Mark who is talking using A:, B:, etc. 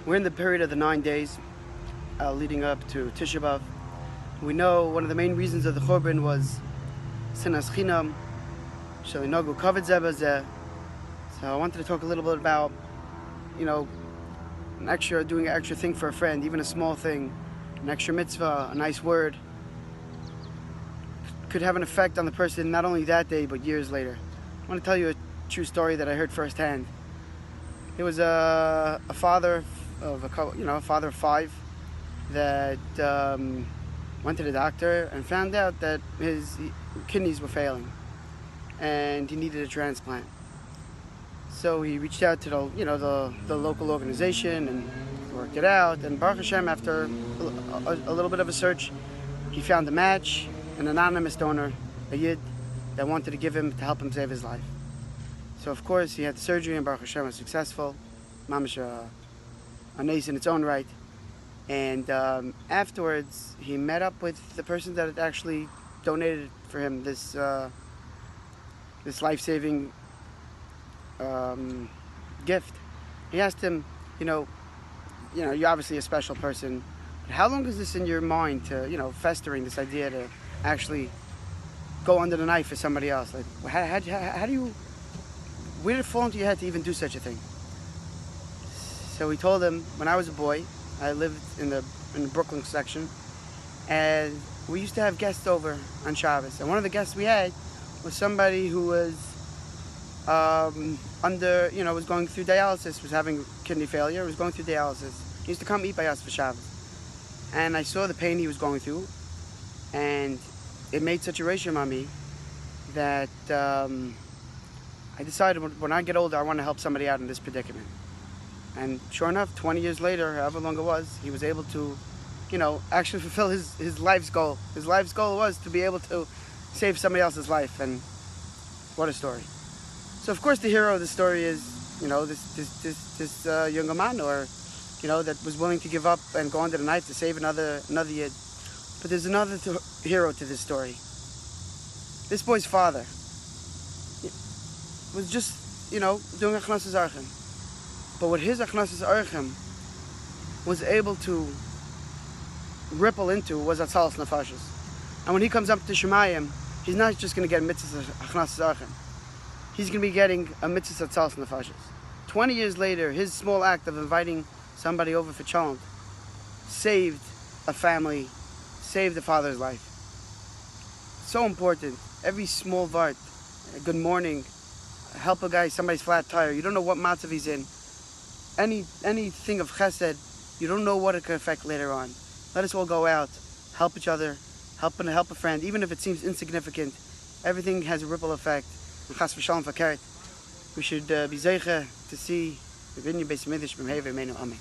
A: We're in the period of the 9 days leading up to Tisha B'Av. We know one of the main reasons of the Churban was Sinas Chinam, Shelinagu Kavod Zeh B'Zeh. So I wanted to talk a little bit about, doing an extra thing for a friend, even a small thing, an extra mitzvah, a nice word, could have an effect on the person not only that day but years later. I want to tell you a true story that I heard firsthand. There was a father of a father of 5 that went to the doctor and found out that his kidneys were failing and he needed a transplant. So he reached out to the local organization and worked it out. And Baruch Hashem, after a little bit of a search, he found a match, an anonymous donor, a Yid, that wanted to give him to help him save his life. So of course he had the surgery and Baruch Hashem was successful. Mamish a nace in its own right. And afterwards he met up with the person that had actually donated for him this life-saving gift. He asked him, you're obviously a special person, but how long is this in your mind to, festering this idea to actually go under the knife for somebody else? Like, how do you, where did it fall into your head to even do such a thing? So he told him, when I was a boy, I lived in the Brooklyn section, and we used to have guests over on Shabbos. And one of the guests we had was somebody who was was going through dialysis, was having kidney failure, was going through dialysis. He used to come eat by us for Shabbos. And I saw the pain he was going through, and it made such a reshim on me that I decided when I get older, I want to help somebody out in this predicament. And sure enough, 20 years later, however long it was, he was able to, actually fulfill his life's goal. His life's goal was to be able to save somebody else's life, and what a story. So of course the hero of the story is, this younger man, or, that was willing to give up and go under the knife to save another Yid. But there's another hero to this story. This boy's father was just, doing Achnas Archim. But what his Achnas Archim was able to ripple into was Atzalas Nefashos. And when he comes up to Shemayim, he's not just going to get a mitzvah Achnas Archim. He's going to be getting a mitzvah Atzalas Nefashos. 20 years later, his small act of inviting somebody over for cholent saved a family, saved the father's life. So important. Every small vart, a good morning, help a guy, somebody's flat tire. You don't know what matzav he's in. Anything of chesed, you don't know what it could affect later on. Let us all go out, help each other, help a friend, even if it seems insignificant. Everything has a ripple effect. And chas v'shalom fakert. We should be zeicha to see the Vinyan Beis Midrash b'mehei v'meinu amen.